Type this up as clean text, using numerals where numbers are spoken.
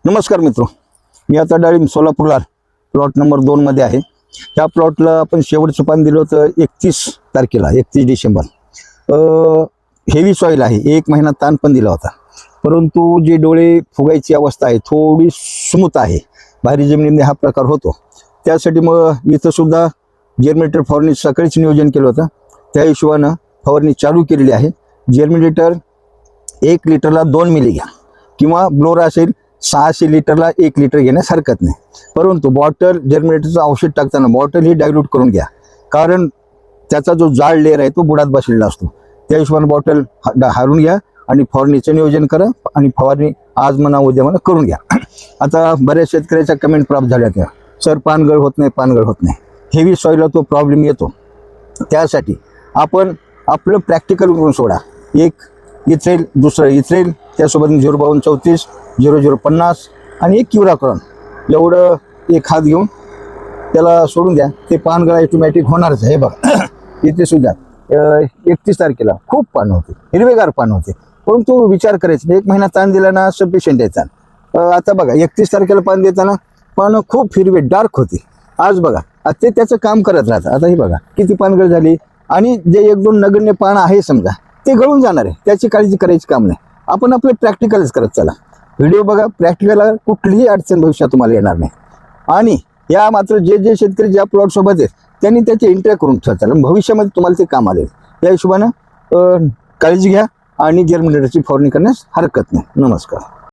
नमस्कार मित्रो, मी आता डाळिंब सोलापूरला प्लॉट नंबर 2 मध्ये आहे. त्या प्लॉटला आपण शेवटचं पान दिलं होतं 31 तारखेला, 31 डिसेंबर. हेवी सॉईल आहे, 1 महिना ताण पण दिला होता, परंतु जे डोळे फुगायची अवस्था आहे थोडी स्मूथ आहे. बाहेर जमिनीमध्ये हा प्रकार होतो. त्यासाठी मग इथं सुद्धा जर्मिनेटर फवारणी सकाळीच नियोजन केलं होतं. त्या हिशोबानं फवारणी चालू केलेली आहे. जर्मिनेटर 1 लिटरला 2 मिली घ्या, किंवा ब्लोरा असेल 600 लिटरला 1 लिटर घेण्यास हरकत नाही. परंतु बॉटल जर्मिनेटरचं औषध टाकताना बॉटल ही डायल्यूट करून घ्या, कारण त्याचा जो जाड लेअर आहे तो बुडात बसलेला असतो. त्या हिशोबाने बॉटल हारून घ्या आणि फवारणीचं नियोजन करा आणि फवारणी आज म्हणा उद्या म्हणा करून घ्या. आता बऱ्याच शेतकऱ्याच्या कमेंट प्राप्त झाल्या त्या, सर पानगळ होत नाही, पानगळ होत नाही. हेवी सॉईलला तो प्रॉब्लेम येतो. त्यासाठी आपण आपलं प्रॅक्टिकल करून सोडा. एक इथरेल, दुसरं इथरेल, त्यासोबत 05234 0050 आणि 1 क्युराक्रॉन एवढं एक हात घेऊन त्याला सोडून द्या. ते पानगळ ऑटोमॅटिक होणारच आहे. बघा इथे सुद्धा 31 तारखेला खूप पान होते, हिरवेगार पान होते, परंतु विचार करायचं 1 महिना ताण दिला ना सफिशियंट आहे ताण. आता बघा 31 तारखेला पान देताना पानं खूप हिरवे डार्क होते. आज बघा ते त्याचं काम करत राहतं. आता हे बघा किती पानगळ झाली, आणि जे 1-2 नगण्य पान आहे समजा ते गळून जाणार आहे, त्याची काळजी करायची काम नाही. आपण आपलं प्रॅक्टिकलच करत चला. व्हिडिओ बघा, प्रॅक्टिकलला कुठलीही अडचण भविष्यात तुम्हाला येणार नाही. आणि या मात्र जे शेतकरी ज्या प्लॉट सोबत आहेत त्यांनी त्याचे एंट्री करून ठेवा, भविष्यामध्ये तुम्हाला ते काम आले. या हिशोबानं काळजी घ्या आणि जर्मिनेटरची फवारणी करण्यास हरकत नाही. नमस्कार.